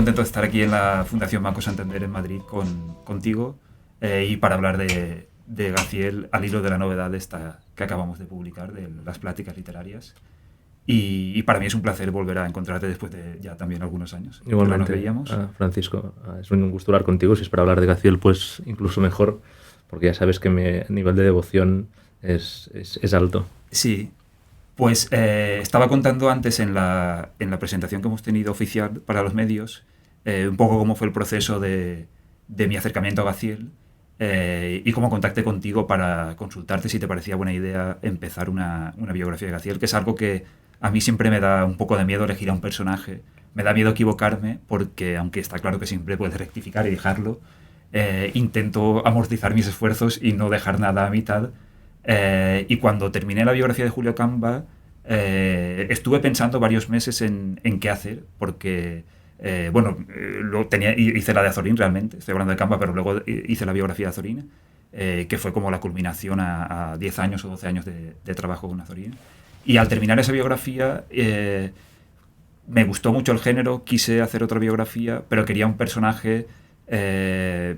contento de estar aquí en la Fundación Banco Santander en Madrid contigo y para hablar de Gaziel al hilo de la novedad esta que acabamos de publicar, de las pláticas literarias. Y para mí es un placer volver a encontrarte después de ya también algunos años. Igualmente, que no nos veíamos. Francisco, es un gusto hablar contigo. Si es para hablar de Gaziel, pues incluso mejor, porque ya sabes que mi nivel de devoción es alto. Sí, pues estaba contando antes en la presentación que hemos tenido oficial para los medios un poco cómo fue el proceso de mi acercamiento a Gaziel y cómo contacté contigo para consultarte si te parecía buena idea empezar una biografía de Gaziel, que es algo que a mí siempre me da un poco de miedo elegir a un personaje. Me da miedo equivocarme porque, aunque está claro que siempre puedes rectificar y dejarlo, intento amortizar mis esfuerzos y no dejar nada a mitad. Y cuando terminé la biografía de Julio Camba, estuve pensando varios meses en qué hacer, porque, hice la de Azorín realmente, estoy hablando de Camba, pero luego hice la biografía de Azorín, que fue como la culminación a 10 años o 12 años de trabajo con Azorín. Y al terminar esa biografía, me gustó mucho el género, quise hacer otra biografía, pero quería un personaje,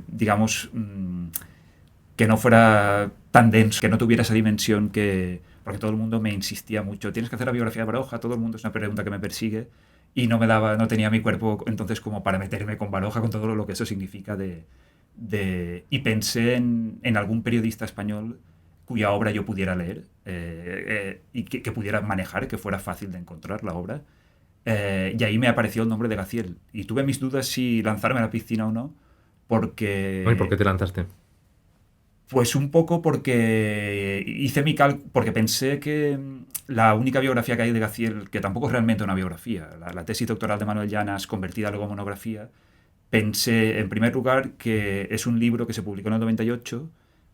digamos, que no fuera tan denso, que no tuviera esa dimensión porque todo el mundo me insistía mucho, tienes que hacer la biografía de Baroja, todo el mundo es una pregunta que me persigue, y no tenía mi cuerpo entonces como para meterme con Baroja, con todo lo que eso significa y pensé en algún periodista español cuya obra yo pudiera leer y que pudiera manejar, que fuera fácil de encontrar la obra. Y ahí me apareció el nombre de Gaziel. Y tuve mis dudas si lanzarme a la piscina o no, porque... ¿Y por qué te lanzaste? Pues un poco porque hice porque pensé que la única biografía que hay de Gaziel, que tampoco es realmente una biografía, la tesis doctoral de Manuel Llanas convertida luego en monografía, pensé en primer lugar que es un libro que se publicó en el 98,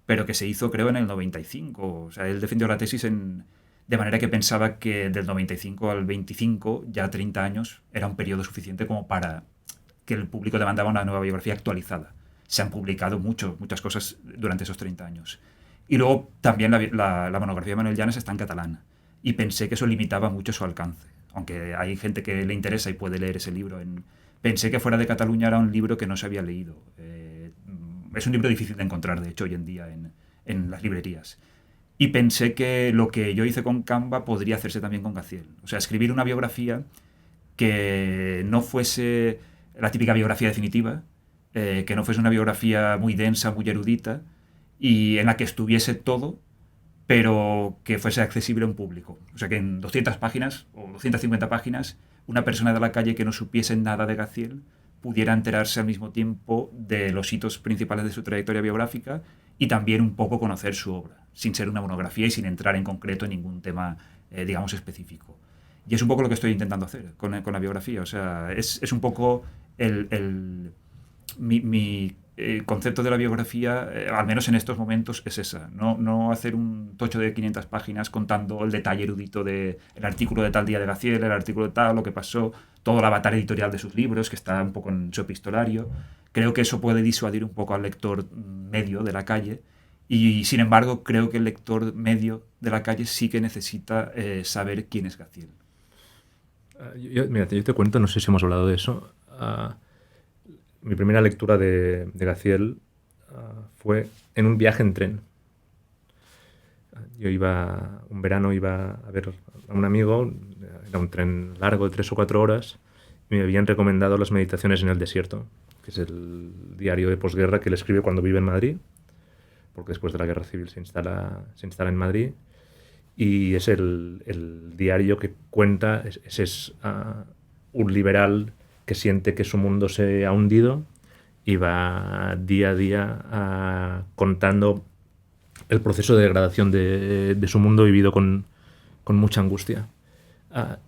pero que se hizo creo en el 95. O sea, él defendió la tesis de manera que pensaba que del 95 al 25, ya 30 años, era un periodo suficiente como para que el público demandaba una nueva biografía actualizada. Se han publicado muchas cosas durante esos 30 años. Y luego también la monografía de Manuel Llanas está en catalán. Y pensé que eso limitaba mucho su alcance. Aunque hay gente que le interesa y puede leer ese libro. Pensé que fuera de Cataluña era un libro que no se había leído. Es un libro difícil de encontrar, de hecho, hoy en día en las librerías. Y pensé que lo que yo hice con Camba podría hacerse también con Gaziel. O sea, escribir una biografía que no fuese la típica biografía definitiva, que no fuese una biografía muy densa, muy erudita, y en la que estuviese todo, pero que fuese accesible a un público. O sea, que en 200 páginas o 250 páginas, una persona de la calle que no supiese nada de Gaziel pudiera enterarse al mismo tiempo de los hitos principales de su trayectoria biográfica y también un poco conocer su obra, sin ser una monografía y sin entrar en concreto en ningún tema, digamos, específico. Y es un poco lo que estoy intentando hacer con la biografía. O sea, es un poco mi concepto de la biografía, al menos en estos momentos, es esa. No hacer un tocho de 500 páginas contando el detalle erudito del artículo de tal día de Gaziel, el artículo de tal, lo que pasó, toda la batalla editorial de sus libros, que está un poco en su epistolario. Creo que eso puede disuadir un poco al lector medio de la calle. Y, sin embargo, creo que el lector medio de la calle sí que necesita saber quién es Gaziel. Mira, yo te cuento, no sé si hemos hablado de eso. Mi primera lectura de Gaziel fue en un viaje en tren. Yo un verano iba a ver a un amigo, era un tren largo de 3 o 4 horas, y me habían recomendado Las meditaciones en el desierto, que es el diario de posguerra que él escribe cuando vive en Madrid, porque después de la guerra civil se instala en Madrid, y es el diario que cuenta, es un liberal que siente que su mundo se ha hundido y va día a día contando el proceso de degradación de su mundo vivido con mucha angustia.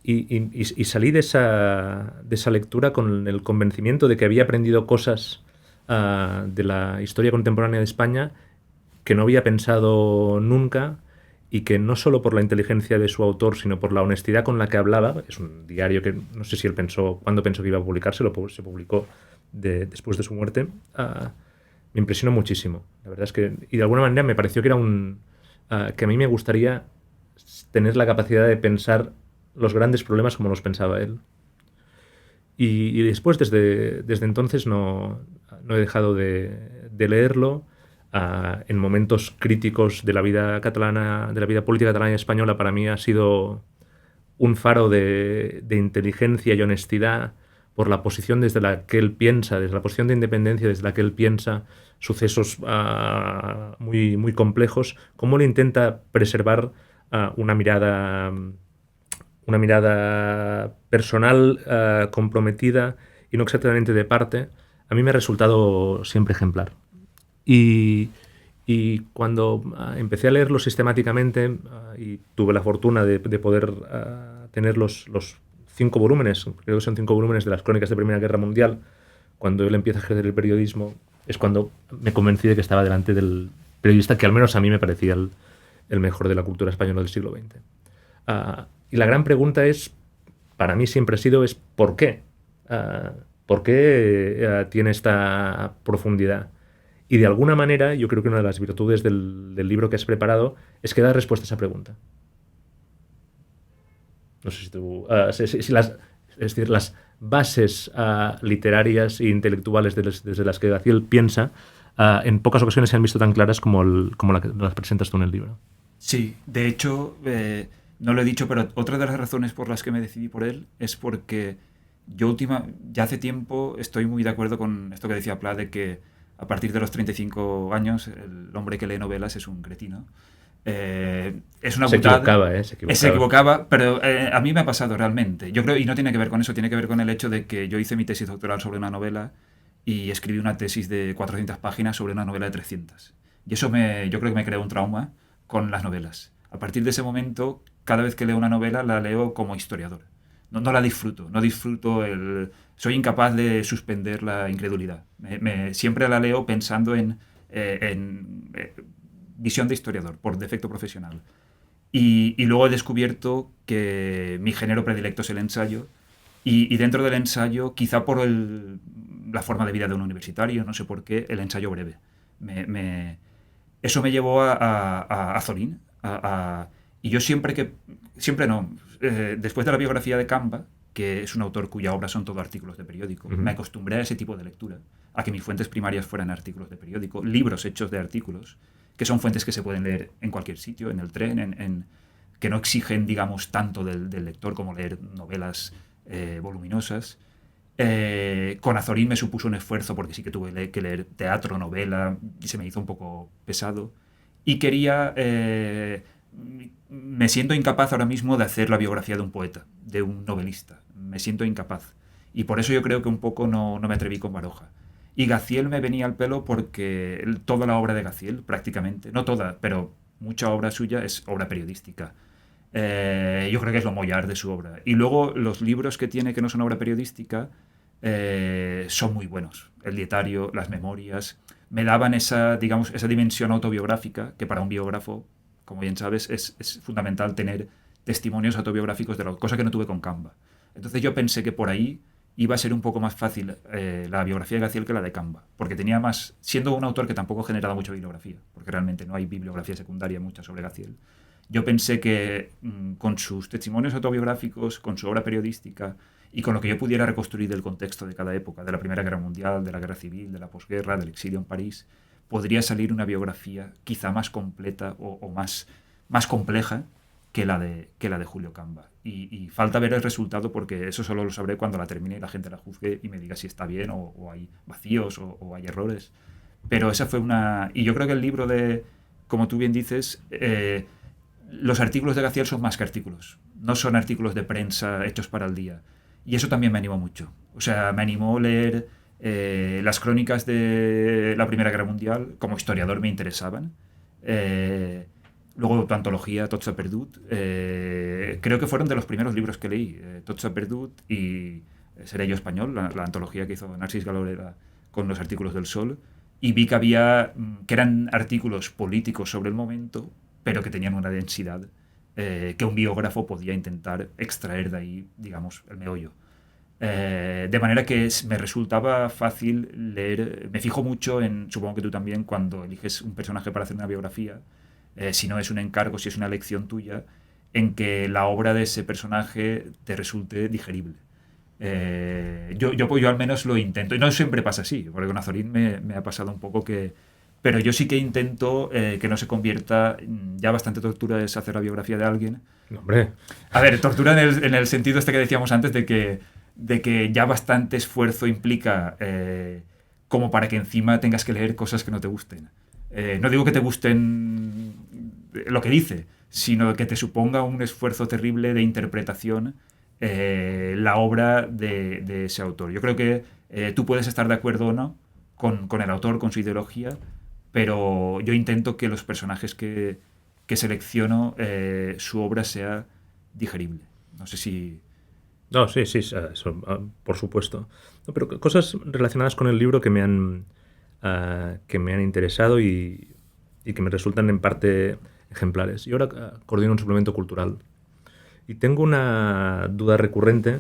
Y salí de esa lectura con el convencimiento de que había aprendido cosas de la historia contemporánea de España que no había pensado nunca, y que no solo por la inteligencia de su autor, sino por la honestidad con la que hablaba. Es un diario que no sé si él cuándo pensó que iba a publicarse, se publicó después de su muerte. Me impresionó muchísimo. La verdad es que, y de alguna manera me pareció que era que a mí me gustaría tener la capacidad de pensar los grandes problemas como los pensaba él. Y después, desde entonces, no he dejado de leerlo. En momentos críticos de la vida catalana, de la vida política catalana y española, para mí ha sido un faro de inteligencia y honestidad por la posición desde la que él piensa, desde la posición de independencia desde la que él piensa sucesos muy, muy complejos, cómo él intenta preservar una mirada personal, comprometida y no exactamente de parte. A mí me ha resultado siempre ejemplar. Y cuando empecé a leerlo sistemáticamente y tuve la fortuna de poder tener los 5 volúmenes, creo que son 5 volúmenes de las crónicas de Primera Guerra Mundial, cuando él empieza a ejercer el periodismo, es cuando me convencí de que estaba delante del periodista que al menos a mí me parecía el mejor de la cultura española del siglo XX. Y la gran pregunta es, para mí siempre ha sido, es ¿por qué? ¿Por qué tiene esta profundidad? Y de alguna manera, yo creo que una de las virtudes del libro que has preparado es que da respuesta a esa pregunta. No sé si tú... es decir, las bases literarias e intelectuales desde las que Gaziel piensa, en pocas ocasiones se han visto tan claras como las presentas tú en el libro. Sí, de hecho, no lo he dicho, pero otra de las razones por las que me decidí por él es porque ya hace tiempo estoy muy de acuerdo con esto que decía Pla, de que a partir de los 35 años el hombre que lee novelas es un cretino. Es una putada. Se equivocaba, pero a mí me ha pasado realmente. Yo creo, y no tiene que ver con eso, tiene que ver con el hecho de que yo hice mi tesis doctoral sobre una novela y escribí una tesis de 400 páginas sobre una novela de 300. Y eso yo creo que me creó un trauma con las novelas. A partir de ese momento, cada vez que leo una novela, la leo como historiador. No la disfruto, soy incapaz de suspender la incredulidad. Siempre la leo pensando en visión de historiador, por defecto profesional. Y luego he descubierto que mi género predilecto es el ensayo, y dentro del ensayo, quizá por la forma de vida de un universitario, no sé por qué, el ensayo breve. Eso me llevó a Azorín. Y yo después de la biografía de Camba, que es un autor cuya obra son todo artículos de periódico, me acostumbré a ese tipo de lectura, a que mis fuentes primarias fueran artículos de periódico, libros hechos de artículos, que son fuentes que se pueden leer en cualquier sitio, en el tren, que no exigen, digamos, tanto del lector como leer novelas voluminosas. Con Azorín me supuso un esfuerzo porque sí que tuve que leer teatro, novela, y se me hizo un poco pesado. Y me siento incapaz ahora mismo de hacer la biografía de un poeta, de un novelista. Me siento incapaz. Y por eso yo creo que un poco no me atreví con Baroja. Y Gaziel me venía al pelo porque toda la obra de Gaziel, prácticamente, no toda, pero mucha obra suya es obra periodística. Yo creo que es lo mollar de su obra. Y luego los libros que tiene que no son obra periodística son muy buenos. El dietario, las memorias, me daban esa dimensión autobiográfica que para un biógrafo, como bien sabes, es fundamental tener testimonios autobiográficos de cosa que no tuve con Camba. Entonces yo pensé que por ahí iba a ser un poco más fácil la biografía de Gaziel que la de Camba, porque tenía más, siendo un autor que tampoco generaba mucha bibliografía, porque realmente no hay bibliografía secundaria mucha sobre Gaziel. Yo pensé que con sus testimonios autobiográficos, con su obra periodística y con lo que yo pudiera reconstruir del contexto de cada época, de la Primera Guerra Mundial, de la Guerra Civil, de la posguerra, del exilio en París, podría salir una biografía quizá más completa o más compleja que la de Julio Camba. Y falta ver el resultado porque eso solo lo sabré cuando la termine y la gente la juzgue y me diga si está bien o hay vacíos o hay errores. Pero esa fue una... Y yo creo que el libro como tú bien dices, los artículos de Gaziel son más que artículos. No son artículos de prensa hechos para el día. Y eso también me animó mucho. O sea, me animó leer las crónicas de la Primera Guerra Mundial. Como historiador me interesaban. Luego tu antología, Tots s'ha perdut. Creo que fueron de los primeros libros que leí. Tots s'ha perdut y Seré yo español, la antología que hizo Narcís Galorera con los artículos del Sol. Y vi que eran artículos políticos sobre el momento, pero que tenían una densidad que un biógrafo podía intentar extraer de ahí, digamos, el meollo. De manera que me resultaba fácil leer. Me fijo mucho supongo que tú también, cuando eliges un personaje para hacer una biografía, si no es un encargo, si es una elección tuya, en que la obra de ese personaje te resulte digerible. Yo al menos lo intento. Y no siempre pasa así, porque con Azorín me ha pasado un poco que... Pero yo sí que intento que no se convierta... Ya bastante tortura es hacer la biografía de alguien. No, hombre. A ver, tortura en el sentido este que decíamos antes de que ya bastante esfuerzo implica como para que encima tengas que leer cosas que no te gusten. No digo que te gusten lo que dice, sino que te suponga un esfuerzo terrible de interpretación la obra de ese autor. Yo creo que tú puedes estar de acuerdo o no con el autor, con su ideología, pero yo intento que los personajes que selecciono, su obra sea digerible. No sé si... No, sí, eso, por supuesto. No, pero cosas relacionadas con el libro que me han interesado y que me resultan en parte ejemplares. Yo ahora coordino un suplemento cultural y tengo una duda recurrente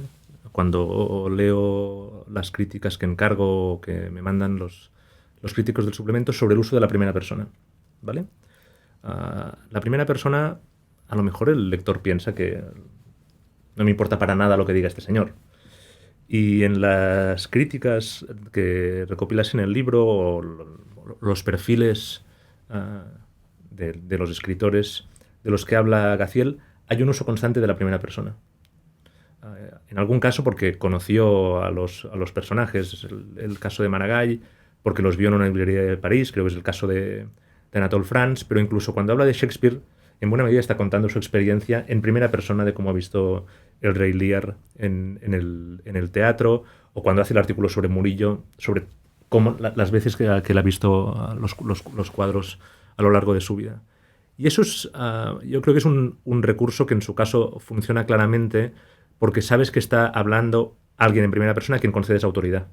cuando leo las críticas que encargo o que me mandan los críticos del suplemento sobre el uso de la primera persona, ¿vale? La primera persona, a lo mejor el lector piensa que no me importa para nada lo que diga este señor. Y en las críticas que recopilas en el libro o los perfiles de los escritores de los que habla Gaziel, hay un uso constante de la primera persona. En algún caso porque conoció a los personajes, el caso de Maragall, porque los vio en una librería de París, creo que es el caso de Anatole France, pero incluso cuando habla de Shakespeare, en buena medida está contando su experiencia en primera persona de cómo ha visto el Rey Lear en el teatro, o cuando hace el artículo sobre Murillo, sobre cómo las veces que él ha visto los cuadros a lo largo de su vida. Y eso es, yo creo que es un recurso que en su caso funciona claramente porque sabes que está hablando alguien en primera persona a quien concedes autoridad.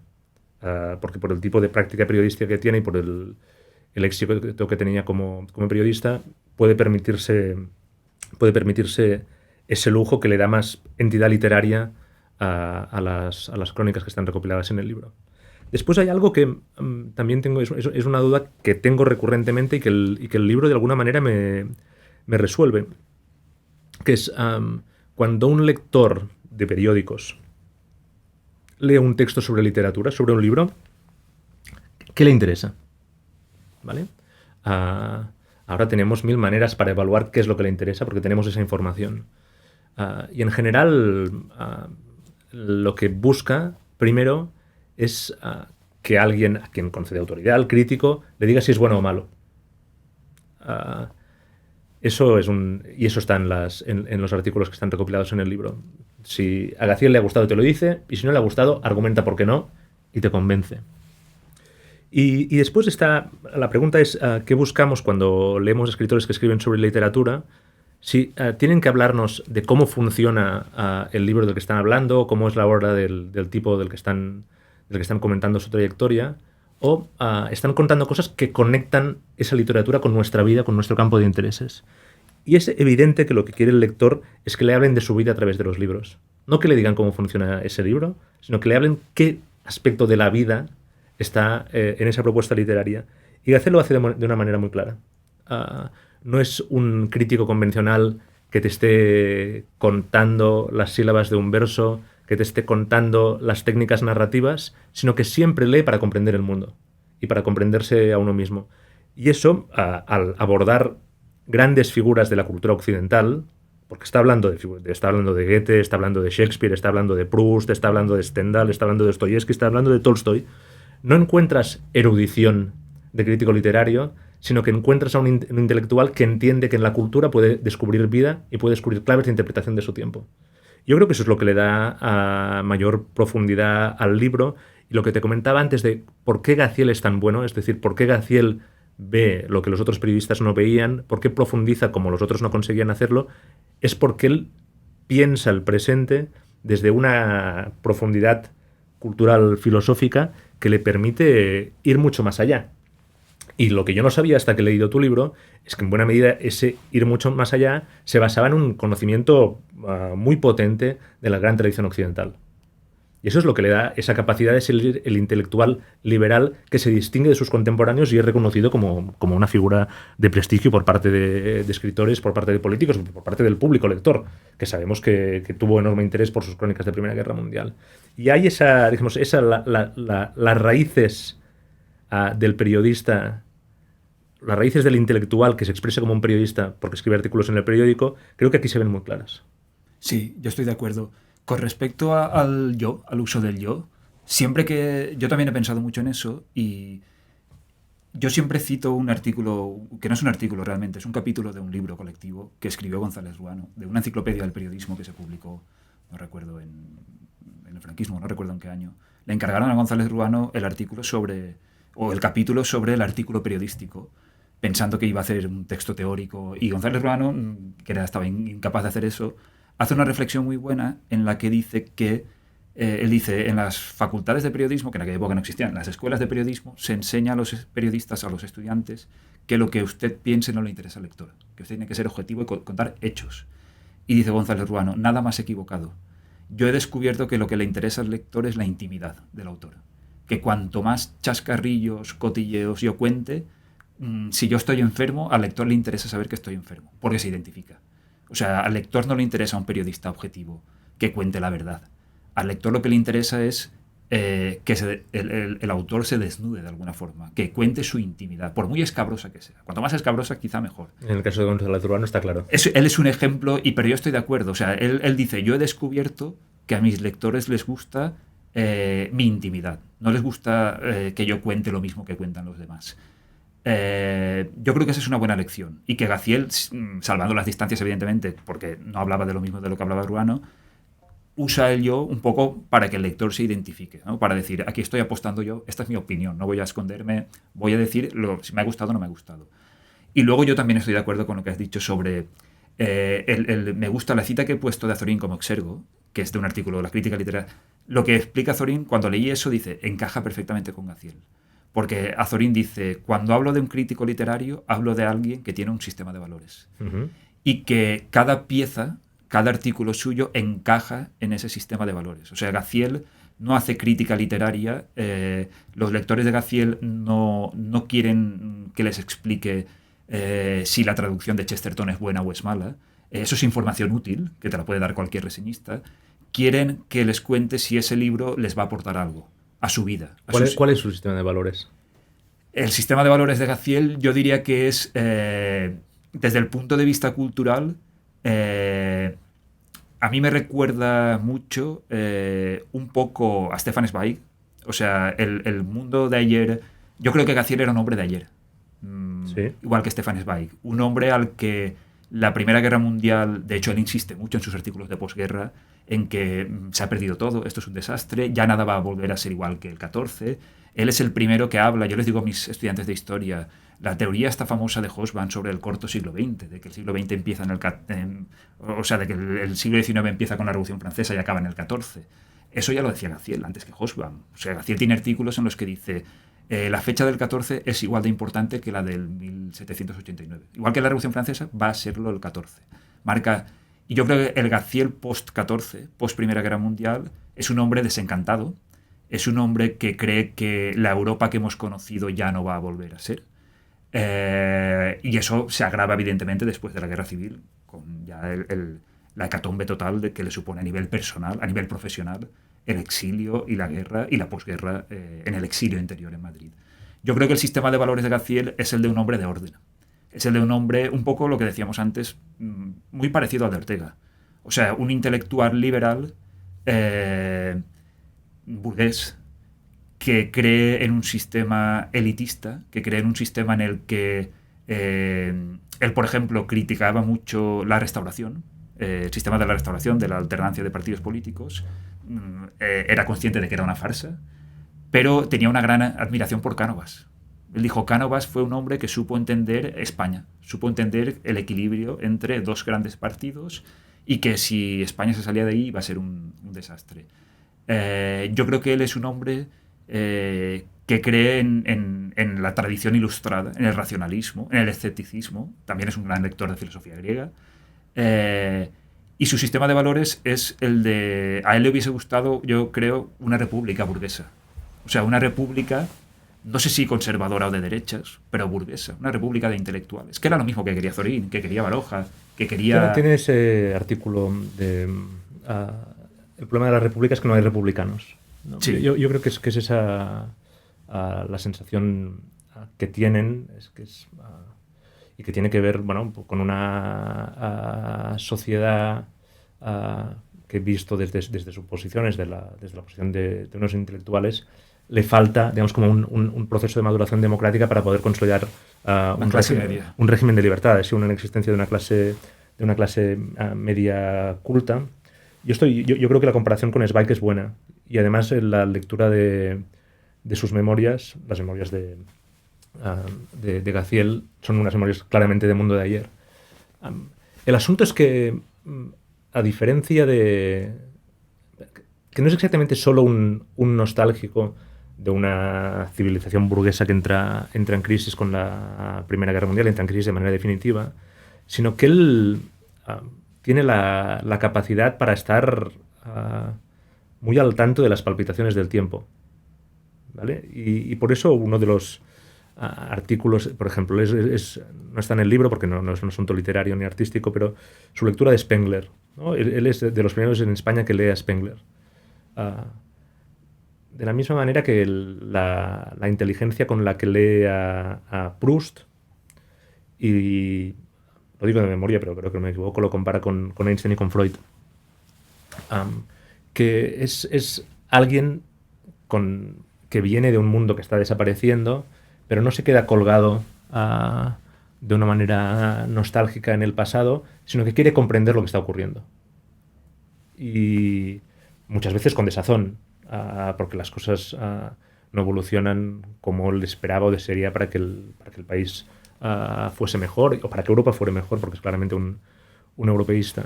Porque por el tipo de práctica periodística que tiene y por el éxito que tenía como periodista, puede permitirse ese lujo que le da más entidad literaria a las crónicas que están recopiladas en el libro. Después hay algo que también tengo, es una duda que tengo recurrentemente y que el libro de alguna manera me resuelve, que es cuando un lector de periódicos lee un texto sobre literatura, sobre un libro, ¿qué le interesa? ¿Vale? Ahora tenemos 1000 maneras para evaluar qué es lo que le interesa porque tenemos esa información. Y en general lo que busca primero es que alguien a quien concede autoridad, al crítico, le diga si es bueno o malo. Eso está en los artículos que están recopilados en el libro. Si a Gaziel le ha gustado te lo dice, y si no le ha gustado argumenta por qué no y te convence. Y después la pregunta es ¿qué buscamos cuando leemos escritores que escriben sobre literatura? Si tienen que hablarnos de cómo funciona el libro del que están hablando, cómo es la obra del tipo del que están comentando su trayectoria, o están contando cosas que conectan esa literatura con nuestra vida, con nuestro campo de intereses. Y es evidente que lo que quiere el lector es que le hablen de su vida a través de los libros. No que le digan cómo funciona ese libro, sino que le hablen qué aspecto de la vida está en esa propuesta literaria. Y Gaziel lo hace de una manera muy clara. No es un crítico convencional que te esté contando las sílabas de un verso, que te esté contando las técnicas narrativas, sino que siempre lee para comprender el mundo y para comprenderse a uno mismo. Y eso, al abordar grandes figuras de la cultura occidental, porque está hablando de Goethe, está hablando de Shakespeare, está hablando de Proust, está hablando de Stendhal, está hablando de Dostoyevsky, está hablando de Tolstoy, no encuentras erudición de crítico literario, sino que encuentras a un intelectual que entiende que en la cultura puede descubrir vida y puede descubrir claves de interpretación de su tiempo. Yo creo que eso es lo que le da mayor profundidad al libro. Y lo que te comentaba antes de por qué Gaziel es tan bueno, es decir, por qué Gaziel ve lo que los otros periodistas no veían, por qué profundiza como los otros no conseguían hacerlo, es porque él piensa el presente desde una profundidad cultural filosófica que le permite ir mucho más allá. Y lo que yo no sabía hasta que he leído tu libro es que en buena medida ese ir mucho más allá se basaba en un conocimiento muy potente de la gran tradición occidental. Y eso es lo que le da esa capacidad de ser el intelectual liberal que se distingue de sus contemporáneos y es reconocido como una figura de prestigio por parte de escritores, por parte de políticos, por parte del público lector, que sabemos que tuvo enorme interés por sus crónicas de Primera Guerra Mundial. Y hay las raíces del periodista, las raíces del intelectual que se expresa como un periodista porque escribe artículos en el periódico, creo que aquí se ven muy claras. Sí, yo estoy de acuerdo. Con respecto al yo, al uso del yo, siempre que yo también he pensado mucho en eso y yo siempre cito un artículo, que no es un artículo realmente, es un capítulo de un libro colectivo que escribió González Ruano, de una enciclopedia del periodismo que se publicó, no recuerdo, en el franquismo, no recuerdo en qué año. Le encargaron a González Ruano el artículo o el capítulo sobre el artículo periodístico, pensando que iba a hacer un texto teórico. Y González Ruano, que estaba incapaz de hacer eso, hace una reflexión muy buena en la que dice que él dice, en las facultades de periodismo, que en aquella época no existían, en las escuelas de periodismo, se enseña a los periodistas, a los estudiantes, que lo que usted piense no le interesa al lector, que usted tiene que ser objetivo y contar hechos. Y dice González Ruano, nada más equivocado. Yo he descubierto que lo que le interesa al lector es la intimidad del autor. Que cuanto más chascarrillos, cotilleos yo cuente, si yo estoy enfermo, al lector le interesa saber que estoy enfermo, porque se identifica. O sea, al lector no le interesa un periodista objetivo que cuente la verdad. Al lector lo que le interesa es que el autor se desnude de alguna forma, que cuente su intimidad, por muy escabrosa que sea. Cuanto más escabrosa, quizá mejor. En el caso de González Ruano está claro. Él es un ejemplo, pero yo estoy de acuerdo. O sea, él dice, yo he descubierto que a mis lectores les gusta mi intimidad. No les gusta que yo cuente lo mismo que cuentan los demás. Yo creo que esa es una buena lección. Y que Gaziel, salvando las distancias, evidentemente, porque no hablaba de lo mismo de lo que hablaba Ruano, usa el yo un poco para que el lector se identifique, ¿no? Para decir, aquí estoy apostando yo, esta es mi opinión, no voy a esconderme, voy a decir si me ha gustado o no me ha gustado. Y luego yo también estoy de acuerdo con lo que has dicho sobre... me gusta la cita que he puesto de Azorín como exergo, que es de un artículo de la crítica literaria. Lo que explica Azorín, cuando leí eso, dice, encaja perfectamente con Gaziel. Porque Azorín dice, cuando hablo de un crítico literario, hablo de alguien que tiene un sistema de valores. Uh-huh. Y que cada pieza, cada artículo suyo encaja en ese sistema de valores. O sea, Gaziel no hace crítica literaria, los lectores de Gaziel no quieren que les explique si la traducción de Chesterton es buena o es mala. Eso es información útil, que te la puede dar cualquier reseñista. Quieren que les cuente si ese libro les va a aportar algo a su vida. ¿Cuál es su sistema de valores? El sistema de valores de Gaziel yo diría que es, desde el punto de vista cultural, a mí me recuerda mucho un poco a Stefan Zweig. O sea, el mundo de ayer... Yo creo que Gaziel era un hombre de ayer. Sí. Igual que Stefan Zweig. Un hombre al que la Primera Guerra Mundial... De hecho, él insiste mucho en sus artículos de posguerra en que se ha perdido todo, esto es un desastre, ya nada va a volver a ser igual que el 14. Él es el primero que habla, yo les digo a mis estudiantes de historia, la teoría esta famosa de Hobsbawm sobre el corto siglo XX, de que el siglo XX empieza o sea, de que el siglo XIX empieza con la Revolución Francesa y acaba en el 14. Eso ya lo decía Gaziel antes que Hobsbawm. O sea, Gaziel tiene artículos en los que dice la fecha del 14 es igual de importante que la del 1789. Igual que la Revolución Francesa, va a serlo el 14. Marca... Y yo creo que el Gaziel post-14, post-Primera Guerra Mundial, es un hombre desencantado, es un hombre que cree que la Europa que hemos conocido ya no va a volver a ser. Y eso se agrava evidentemente después de la Guerra Civil, con ya la hecatombe total de que le supone a nivel personal, a nivel profesional, el exilio y la guerra y la posguerra en el exilio interior en Madrid. Yo creo que el sistema de valores de Gaziel es el de un hombre de orden. Es el de un hombre, un poco lo que decíamos antes, muy parecido al de Ortega. O sea, un intelectual liberal, burgués, que cree en un sistema elitista, que cree en un sistema en el que él, por ejemplo, criticaba mucho la restauración, el sistema de la restauración, de la alternancia de partidos políticos, era consciente de que era una farsa, pero tenía una gran admiración por Cánovas. Él dijo, Cánovas fue un hombre que supo entender España, supo entender el equilibrio entre dos grandes partidos y que si España se salía de ahí iba a ser un desastre. Yo creo que él es un hombre que cree en la tradición ilustrada, en el racionalismo, en el escepticismo. También es un gran lector de filosofía griega. Y su sistema de valores es el de... A él le hubiese gustado, yo creo, una república burguesa. O sea, una república, no sé si conservadora o de derechas, pero burguesa. Una república de intelectuales. Que era lo mismo que quería Zorín, que quería Baroja, que quería... Tiene ese artículo de... el problema de la república es que no hay republicanos, ¿no? Sí. Yo creo que es esa la sensación que tienen, y que tiene que ver, bueno, con una sociedad que, visto desde sus posiciones, desde la posición de unos intelectuales, le falta, digamos, como un proceso de maduración democrática para poder consolidar un régimen de libertades, una existencia de una clase media culta. Yo creo que la comparación con Zweig es buena, y además la lectura de sus memorias, las memorias de Gaziel, son unas memorias claramente de mundo de ayer. El asunto es que, a diferencia de... que no es exactamente solo un nostálgico de una civilización burguesa que entra en crisis con la Primera Guerra Mundial, entra en crisis de manera definitiva, sino que él tiene la capacidad para estar muy al tanto de las palpitaciones del tiempo, ¿vale? Y por eso uno de los artículos, por ejemplo, no está en el libro porque no es un asunto literario ni artístico, pero su lectura de Spengler, ¿no? Él es de los primeros en España que lee a Spengler. De la misma manera que la inteligencia con la que lee a Proust, y lo digo de memoria, pero creo que me equivoco, lo compara con Einstein y con Freud, que es alguien que viene de un mundo que está desapareciendo, pero no se queda colgado de una manera nostálgica en el pasado, sino que quiere comprender lo que está ocurriendo. Y muchas veces con desazón, porque las cosas no evolucionan como él esperaba o desearía para que el país fuese mejor, o para que Europa fuera mejor, porque es claramente un europeísta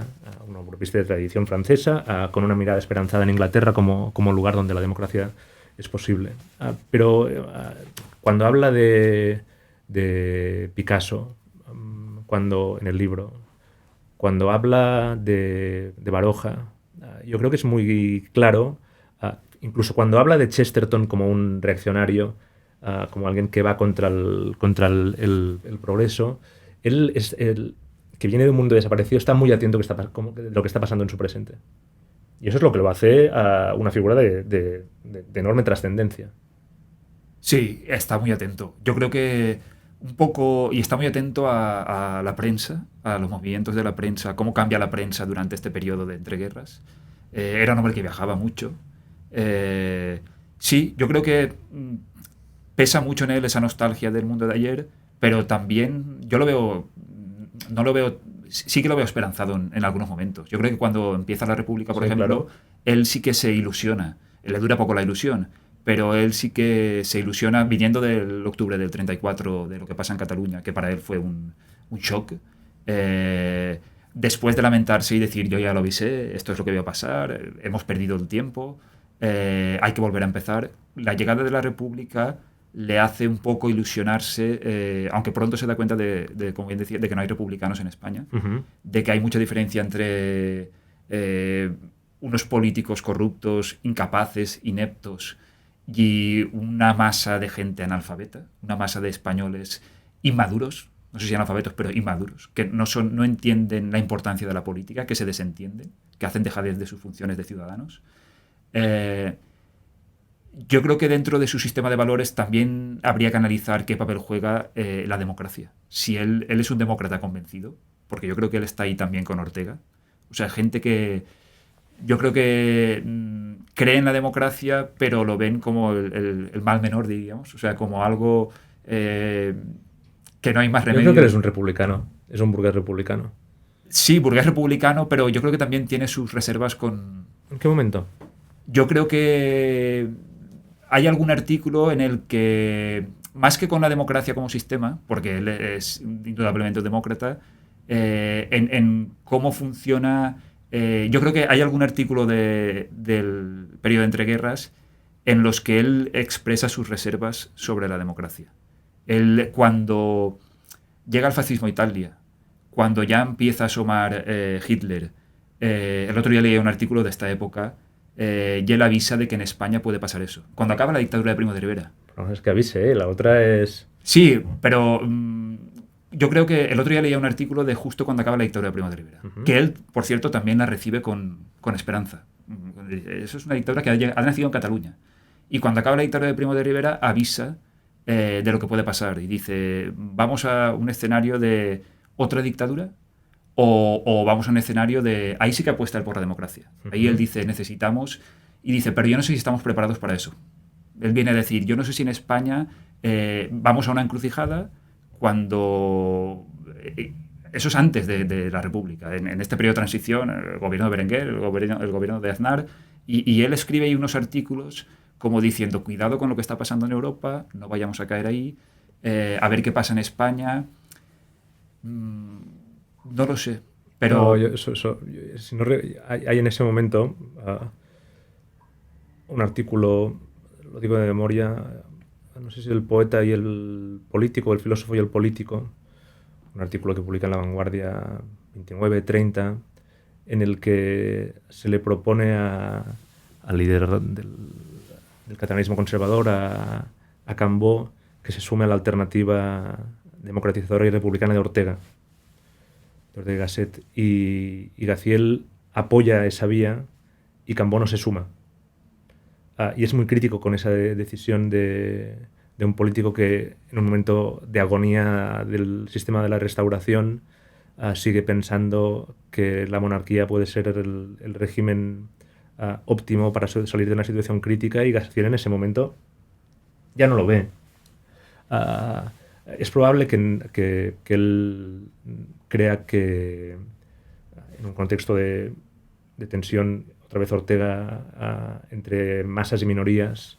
de tradición francesa, con una mirada esperanzada en Inglaterra como lugar donde la democracia es posible. Pero cuando habla de Picasso, en el libro, cuando habla de Baroja, yo creo que es muy claro, incluso cuando habla de Chesterton como un reaccionario, como alguien que va contra el progreso, él es que viene de un mundo desaparecido, está muy atento de lo que está pasando en su presente. Y eso es lo que lo hace una figura de enorme trascendencia. Sí, está muy atento. Yo creo que un poco, y está muy atento a la prensa, a los movimientos de la prensa, cómo cambia la prensa durante este periodo de entreguerras. Era un hombre que viajaba mucho. Sí, yo creo que pesa mucho en él esa nostalgia del mundo de ayer, pero también yo lo veo, no lo veo, sí que lo veo esperanzado en algunos momentos. Yo creo que cuando empieza la República, por ejemplo, claro, él sí que se ilusiona. Le dura poco la ilusión, pero él sí que se ilusiona viniendo del octubre del 34, de lo que pasa en Cataluña, que para él fue un shock. Después de lamentarse y decir, yo ya lo avisé, esto es lo que iba a pasar, hemos perdido el tiempo, hay que volver a empezar. La llegada de la República le hace un poco ilusionarse, aunque pronto se da cuenta como bien decía, de que no hay republicanos en España, de que hay mucha diferencia entre unos políticos corruptos, incapaces, ineptos, y una masa de gente analfabeta, una masa de españoles inmaduros, no sé si analfabetos, pero inmaduros, que no entienden la importancia de la política, que se desentienden, que hacen dejadez de sus funciones de ciudadanos. Yo creo que dentro de su sistema de valores también habría que analizar qué papel juega la democracia. Si él es un demócrata convencido, porque yo creo que él está ahí también con Ortega. O sea, gente que yo creo que cree en la democracia, pero lo ven como el mal menor, diríamos. O sea, como algo que no hay más remedio. Yo creo que él es un republicano, es un burgués republicano. Sí, burgués republicano, pero yo creo que también tiene sus reservas con... ¿En qué momento? Yo creo que hay algún artículo en el que, más que con la democracia como sistema, porque él es indudablemente un demócrata, en cómo funciona... yo creo que hay algún artículo del periodo de entreguerras en los que él expresa sus reservas sobre la democracia. Él, cuando llega el fascismo a Italia, cuando ya empieza a asomar Hitler, el otro día leí un artículo de esta época y él avisa de que en España puede pasar eso. Cuando acaba la dictadura de Primo de Rivera. No, es que avise, la otra es... Sí, pero yo creo que el otro día leía un artículo de justo cuando acaba la dictadura de Primo de Rivera. Que él, por cierto, también la recibe con esperanza. Eso es una dictadura que ha nacido en Cataluña. Y cuando acaba la dictadura de Primo de Rivera, avisa de lo que puede pasar. Y dice, vamos a un escenario de otra dictadura o vamos a un escenario de... Ahí sí que apuesta él por la democracia. Ahí él dice, necesitamos... Y dice, pero yo no sé si estamos preparados para eso. Él viene a decir, yo no sé si en España vamos a una encrucijada cuando... eso es antes de la República. En este periodo de transición, el gobierno de Berenguer, el gobierno de Aznar, y él escribe ahí unos artículos como diciendo, cuidado con lo que está pasando en Europa, no vayamos a caer ahí, a ver qué pasa en España. No lo sé, pero... No, hay en ese momento un artículo, lo digo de memoria, no sé si el poeta y el político, el filósofo y el político, un artículo que publica en La Vanguardia 29-30, en el que se le propone al líder del catalanismo conservador, a Cambó, que se sume a la alternativa democratizadora y republicana de Ortega Gasset, y Gaciel apoya esa vía y Cambó no se suma. Y es muy crítico con esa decisión de un político que en un momento de agonía del sistema de la restauración sigue pensando que la monarquía puede ser el régimen óptimo para salir de una situación crítica, y Gaciel en ese momento ya no lo ve. Es probable que él crea que en un contexto de tensión, otra vez Ortega, entre masas y minorías,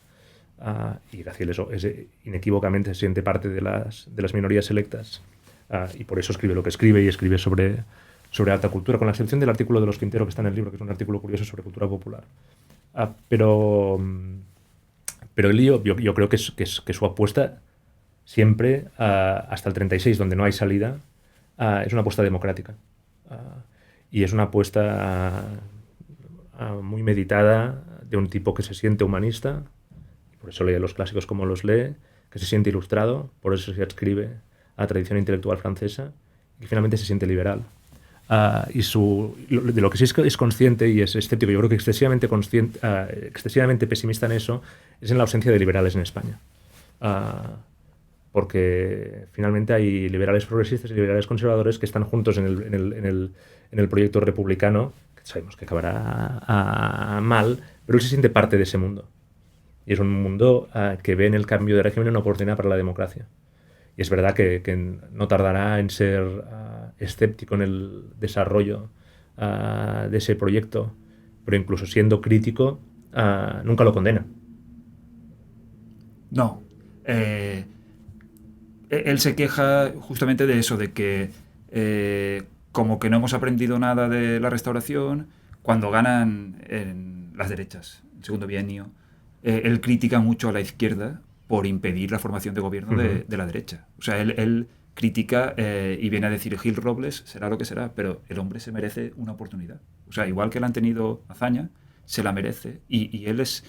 y Gaciel es inequívocamente se siente parte de las minorías selectas, y por eso escribe lo que escribe, y escribe sobre alta cultura, con la excepción del artículo de Los Quintero que está en el libro, que es un artículo curioso sobre cultura popular. Pero el lío, yo creo que su apuesta siempre, hasta el 36, donde no hay salida, es una apuesta democrática. Y es una apuesta muy meditada, de un tipo que se siente humanista, y por eso lee los clásicos como los lee, que se siente ilustrado, por eso se adscribe a la tradición intelectual francesa, y que finalmente se siente liberal. Y de lo que sí es consciente y es escéptico, yo creo que excesivamente pesimista en eso, es en la ausencia de liberales en España. Porque finalmente hay liberales progresistas y liberales conservadores que están juntos en el proyecto republicano, que sabemos que acabará mal, pero él se siente parte de ese mundo. Y es un mundo que ve en el cambio de régimen una oportunidad para la democracia. Y es verdad que no tardará en ser escéptico en el desarrollo de ese proyecto, pero incluso siendo crítico, nunca lo condena. No. Él se queja justamente de eso, de que como que no hemos aprendido nada de la restauración, cuando ganan en las derechas, el segundo bienio, él critica mucho a la izquierda por impedir la formación de gobierno de la derecha. O sea, él critica y viene a decir, Gil Robles será lo que será, pero el hombre se merece una oportunidad. O sea, igual que le han tenido hazaña, se la merece. Y él es...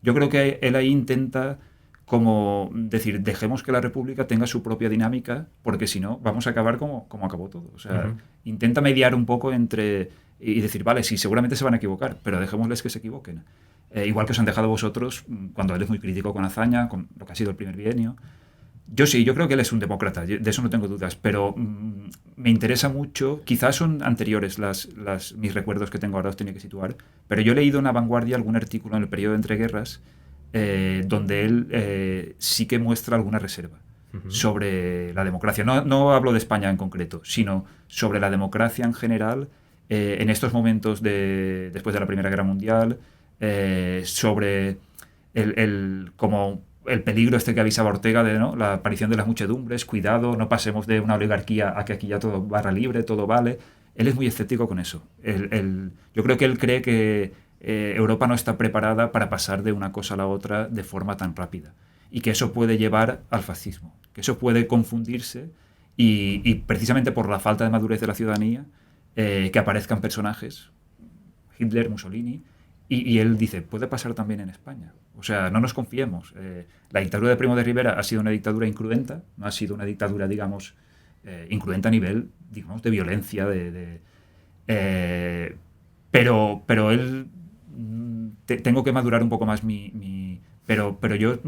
Yo creo que él ahí intenta como decir, dejemos que la República tenga su propia dinámica, porque si no, vamos a acabar como acabó todo. O sea, intenta mediar un poco entre... y decir, vale, sí, seguramente se van a equivocar, pero dejémosles que se equivoquen. Igual que os han dejado vosotros, cuando él es muy crítico con hazaña, con lo que ha sido el primer bienio. Yo creo que él es un demócrata, de eso no tengo dudas, pero me interesa mucho, quizás son anteriores mis recuerdos que tengo ahora, os tenía que situar, pero yo he leído en La Vanguardia algún artículo en el periodo de entreguerras donde él sí que muestra alguna reserva sobre la democracia. No hablo de España en concreto, sino sobre la democracia en general en estos momentos después de la Primera Guerra Mundial, sobre como el peligro que avisaba Ortega de, ¿no?, la aparición de las muchedumbres, cuidado, no pasemos de una oligarquía a que aquí ya todo barra libre, todo vale. Él es muy escéptico con eso. Yo creo que él cree que Europa no está preparada para pasar de una cosa a la otra de forma tan rápida, y que eso puede llevar al fascismo, que eso puede confundirse y precisamente por la falta de madurez de la ciudadanía, que aparezcan personajes Hitler, Mussolini, y él dice, puede pasar también en España. O sea, no nos confiemos. La dictadura de Primo de Rivera ha sido una dictadura incruenta, no ha sido una dictadura, digamos, incruenta a nivel, digamos, de violencia, pero él... tengo que madurar un poco más pero yo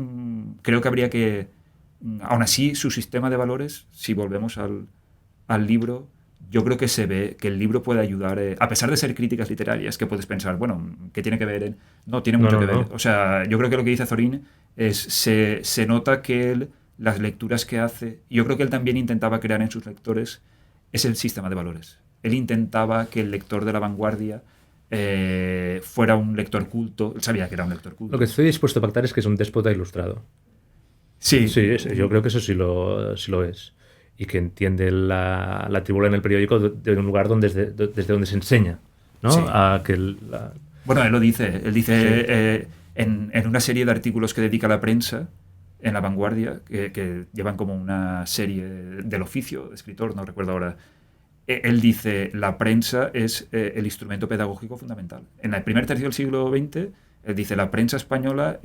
creo que habría que... aún así, su sistema de valores, si volvemos al libro, yo creo que se ve que el libro puede ayudar, a pesar de ser críticas literarias, que puedes pensar, bueno, ¿qué tiene que ver? No, tiene mucho que ver. O sea, yo creo que lo que dice Azorín es, se nota que él, las lecturas que hace, yo creo que él también intentaba crear en sus lectores, es el sistema de valores. Él intentaba que el lector de La Vanguardia fuera un lector culto, él sabía que era un lector culto. Lo que estoy dispuesto a pactar es que es un déspota ilustrado. Sí. Sí, yo creo que eso sí lo es. Y que entiende la tribuna en el periódico de un lugar desde donde se enseña, ¿no? Sí. Bueno, él lo dice. Él dice en una serie de artículos que dedica a la prensa en La Vanguardia, que llevan como una serie del oficio de escritor, no recuerdo ahora. Él dice, la prensa es el instrumento pedagógico fundamental. En el primer tercio del siglo XX, él dice, la prensa española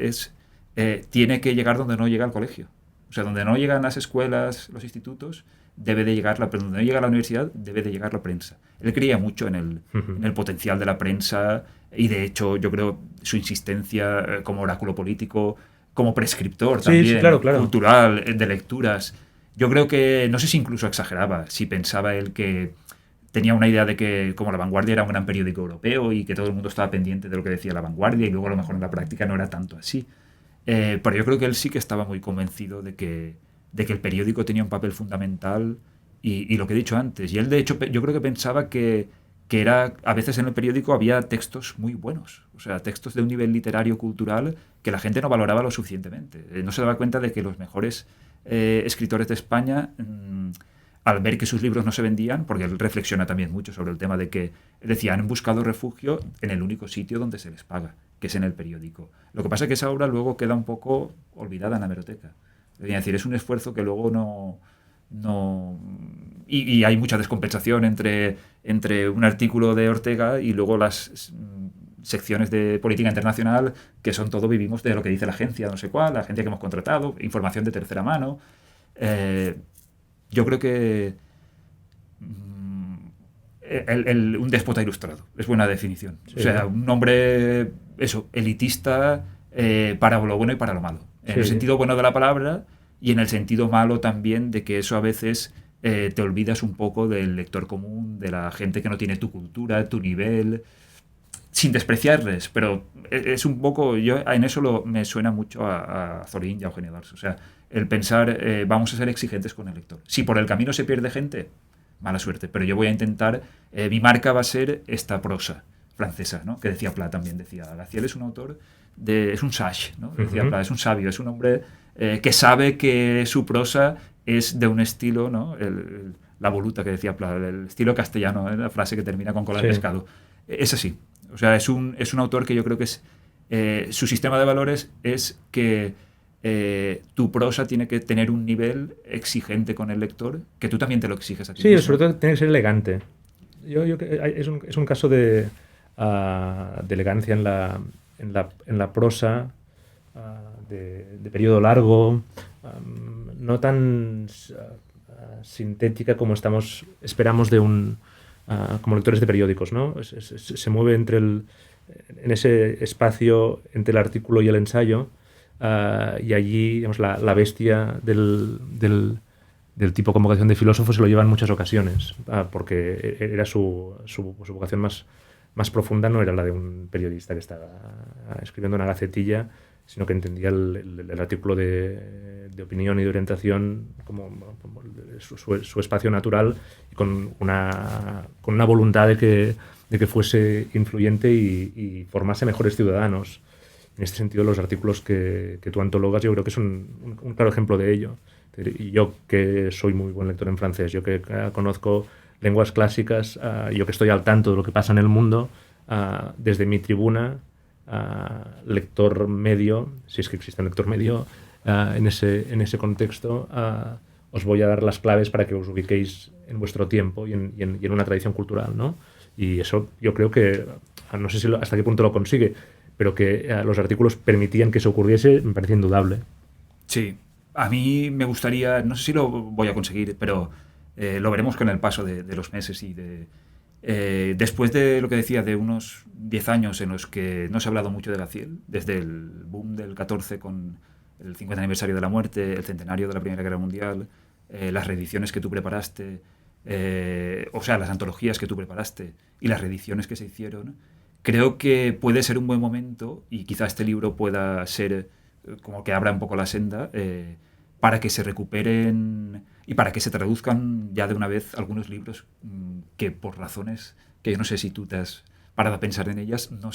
tiene que llegar donde no llega el colegio. O sea, donde no llegan las escuelas, los institutos, debe de llegar donde no llega la universidad, debe de llegar la prensa. Él creía mucho en el potencial de la prensa y, de hecho, yo creo su insistencia como oráculo político, como prescriptor también, sí, claro. cultural, de lecturas. Yo creo que, no sé si incluso exageraba, si pensaba él que tenía una idea de que como La Vanguardia era un gran periódico europeo y que todo el mundo estaba pendiente de lo que decía La Vanguardia y luego a lo mejor en la práctica no era tanto así. Pero yo creo que él sí que estaba muy convencido de que el periódico tenía un papel fundamental y lo que he dicho antes. Y él, de hecho, yo creo que pensaba que era, a veces en el periódico había textos muy buenos, o sea, textos de un nivel literario, cultural, que la gente no valoraba lo suficientemente. No se daba cuenta de que los mejores escritores de España, al ver que sus libros no se vendían, porque él reflexiona también mucho sobre el tema de que, decía, han buscado refugio en el único sitio donde se les paga, que es en el periódico. Lo que pasa es que esa obra luego queda un poco olvidada en la hemeroteca. Es decir, es un esfuerzo que luego no... Y hay mucha descompensación entre un artículo de Ortega y luego las secciones de política internacional, que son todo, vivimos de lo que dice la agencia, no sé cuál, la agencia que hemos contratado, información de tercera mano. Yo creo que un déspota ilustrado es buena definición. Sí. O sea, un hombre, eso, elitista para lo bueno y para lo malo. En el sentido bueno de la palabra y en el sentido malo también de que eso a veces te olvidas un poco del lector común, de la gente que no tiene tu cultura, tu nivel, sin despreciarles, pero es un poco, yo en eso me suena mucho a Azorín y a Eugenio d'Ars. O sea, el pensar, vamos a ser exigentes con el lector. Si por el camino se pierde gente, mala suerte, pero yo voy a intentar, mi marca va a ser esta prosa francesa, ¿no? Que decía Pla también, decía, Gaziel es un autor, es un sage, ¿no? Decía Pla, es un sabio, es un hombre que sabe que su prosa es de un estilo, ¿no? La voluta que decía Pla, el estilo castellano, la frase que termina con cola de pescado. Es así. O sea, es un autor que yo creo que es... su sistema de valores es que tu prosa tiene que tener un nivel exigente con el lector, que tú también te lo exiges a ti mismo. Sí, sobre todo tiene que ser elegante. Es un caso de elegancia en la prosa, de periodo largo, no tan sintética como esperamos como lectores de periódicos, ¿no? Se mueve en ese espacio entre el artículo y el ensayo, y allí, digamos, la bestia del tipo convocación de filósofo se lo lleva en muchas ocasiones, porque era su vocación más profunda, no era la de un periodista que estaba escribiendo una gacetilla, sino que entendía el artículo de opinión y de orientación como su espacio natural, y con una voluntad de que fuese influyente y formase mejores ciudadanos. En este sentido, los artículos que tú antologas, yo creo que son un claro ejemplo de ello. Y yo, que soy muy buen lector en francés, yo que conozco lenguas clásicas, yo que estoy al tanto de lo que pasa en el mundo, desde mi tribuna, lector medio, si es que existe un lector medio, en ese contexto, os voy a dar las claves para que os ubiquéis en vuestro tiempo y en una tradición cultural, ¿no? Y eso yo creo que no sé si hasta qué punto lo consigue, pero que los artículos permitían que eso ocurriese, me parece indudable. Sí, a mí me gustaría, no sé si lo voy a conseguir, pero lo veremos con el paso de los meses y después de lo que decía, de unos 10 años en los que no se ha hablado mucho de Gaziel, desde el boom del 14 con el 50 aniversario de la muerte, el centenario de la Primera Guerra Mundial, las reediciones que tú preparaste, o sea, las antologías que tú preparaste y las reediciones que se hicieron, creo que puede ser un buen momento, y quizá este libro pueda ser como que abra un poco la senda, para que se recuperen y para que se traduzcan ya de una vez algunos libros que por razones que yo no sé si tú te has parado a pensar en ellas, no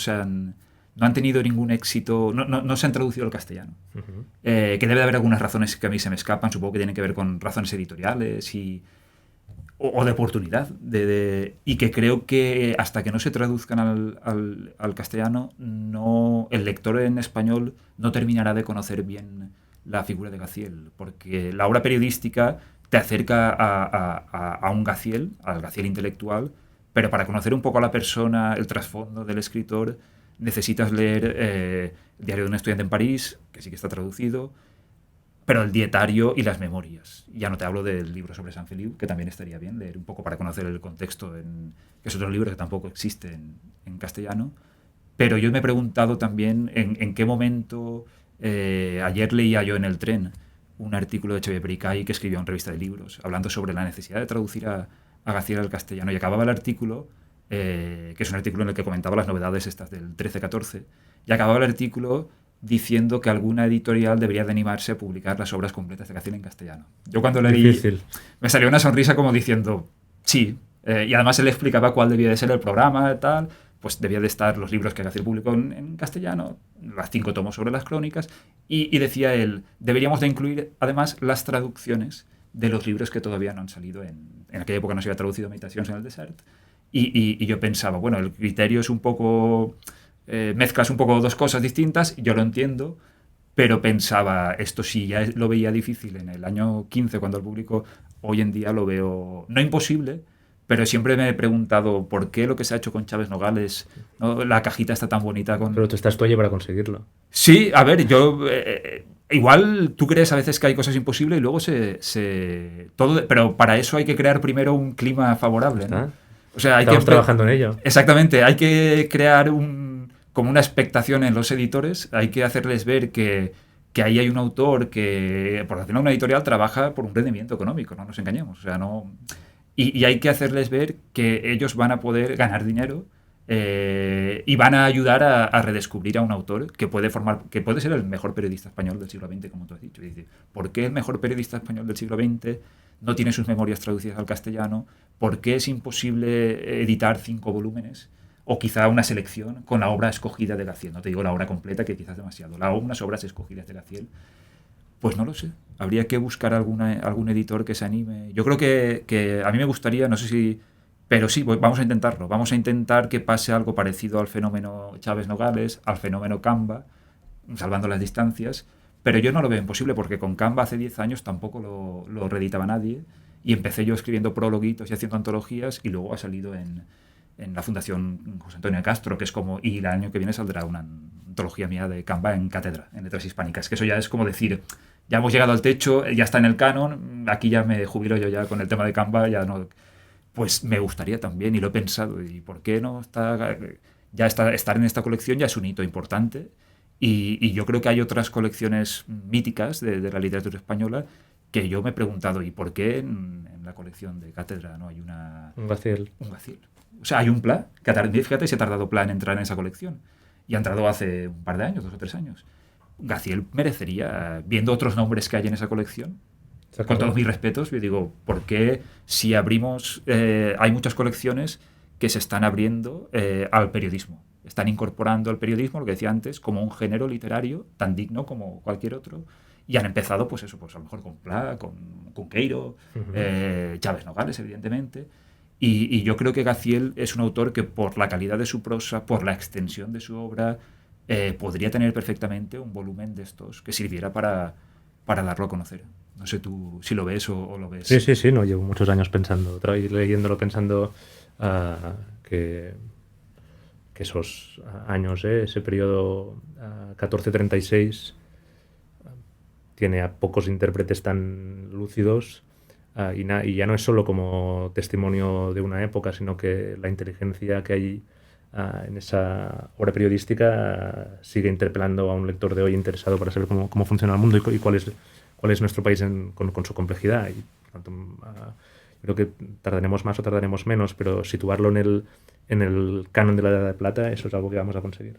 han tenido ningún éxito, no se han traducido al castellano. Uh-huh. Que debe de haber algunas razones que a mí se me escapan, supongo que tienen que ver con razones editoriales o de oportunidad. Y que creo que hasta que no se traduzcan al castellano, el lector en español no terminará de conocer bien la figura de Gaziel, porque la obra periodística te acerca a un Gaziel, al Gaziel intelectual, pero para conocer un poco a la persona, el trasfondo del escritor, necesitas leer Diario de un estudiante en París, que sí que está traducido, pero el dietario y las memorias. Ya no te hablo del libro sobre San Feliu, que también estaría bien leer un poco para conocer el contexto, que es otro libro que tampoco existe en castellano. Pero yo me he preguntado también en qué momento... ayer leía yo en el tren un artículo de Xavier Pericay que escribió en Revista de Libros, hablando sobre la necesidad de traducir a Gaziel al castellano. Y acababa el artículo, que es un artículo en el que comentaba las novedades estas del 13-14, y acababa el artículo diciendo que alguna editorial debería de animarse a publicar las obras completas de Gaziel en castellano. Yo cuando leí, Difícil. me salió una sonrisa como diciendo, sí, y además él explicaba cuál debía de ser el programa y tal. Pues debía de estar los libros que Gaziel publicó en castellano, las 5 tomos sobre las crónicas, y decía él, deberíamos de incluir además las traducciones de los libros que todavía no han salido. En aquella época no se había traducido Meditaciones en el Desert, y yo pensaba, bueno, el criterio es un poco... mezclas un poco dos cosas distintas, yo lo entiendo, pero pensaba, esto sí ya lo veía difícil en el año 15 cuando lo publicó, hoy en día lo veo no imposible, pero siempre me he preguntado por qué lo que se ha hecho con Chávez Nogales, ¿no? La cajita está tan bonita con... Pero tú estás tú allí para conseguirlo. Sí, a ver, yo... igual tú crees a veces que hay cosas imposibles y luego todo, pero para eso hay que crear primero un clima favorable, ¿no? O sea, Estamos trabajando en ello. Exactamente, hay que crear como una expectación en los editores, hay que hacerles ver que ahí hay un autor que, por decirlo, una editorial trabaja por un rendimiento económico, no nos engañemos, o sea, no... Y hay que hacerles ver que ellos van a poder ganar dinero y van a ayudar a redescubrir a un autor que puede ser el mejor periodista español del siglo XX, como tú has dicho. Es decir, ¿por qué el mejor periodista español del siglo XX no tiene sus memorias traducidas al castellano? ¿Por qué es imposible editar 5 volúmenes? O quizá una selección con la obra escogida de Gaziel. No te digo la obra completa, que quizás es demasiado. Unas obras escogidas de Gaziel. Pues no lo sé. Habría que buscar algún editor que se anime. Yo creo que a mí me gustaría, no sé si... Pero sí, vamos a intentarlo. Vamos a intentar que pase algo parecido al fenómeno Chávez Nogales, al fenómeno Camba, salvando las distancias. Pero yo no lo veo imposible porque con Camba hace 10 años tampoco lo reeditaba nadie. Y empecé yo escribiendo prologuitos y haciendo antologías y luego ha salido en la Fundación José Antonio Castro, que es como... Y el año que viene saldrá una antología mía de Camba en cátedra, en letras hispánicas. Que eso ya es como decir... Ya hemos llegado al techo, ya está en el canon, aquí ya me jubilo yo ya con el tema de Camba, ya no... Pues me gustaría también, y lo he pensado, ¿y por qué no está? Estar en esta colección ya es un hito importante, y yo creo que hay otras colecciones míticas de la literatura española que yo me he preguntado, ¿y por qué en la colección de cátedra no hay un Gaziel? Un Gaziel. O sea, hay un Pla, que fíjate si ha tardado Pla en entrar en esa colección, y ha entrado hace un par de años, 2 o 3 años. Gaziel merecería, viendo otros nombres que hay en esa colección, con todos mis respetos, yo digo, ¿por qué si abrimos... hay muchas colecciones que se están abriendo al periodismo. Están incorporando al periodismo, lo que decía antes, como un género literario tan digno como cualquier otro. Y han empezado, pues eso, pues a lo mejor con Pla, con Queiro, Chávez Nogales, evidentemente. Y yo creo que Gaziel es un autor que por la calidad de su prosa, por la extensión de su obra... podría tener perfectamente un volumen de estos que sirviera para darlo a conocer. No sé tú si lo ves o lo ves. Sí, no, llevo muchos años pensando, leyéndolo, pensando que que esos años, ese periodo 1436, tiene a pocos intérpretes tan lúcidos, y ya no es solo como testimonio de una época, sino que la inteligencia que hay en esa obra periodística sigue interpelando a un lector de hoy interesado para saber cómo funciona el mundo y cuál es nuestro país con su complejidad. Y, por tanto, creo que tardaremos más o tardaremos menos, pero situarlo en el canon de la Edad de Plata, eso es algo que vamos a conseguir.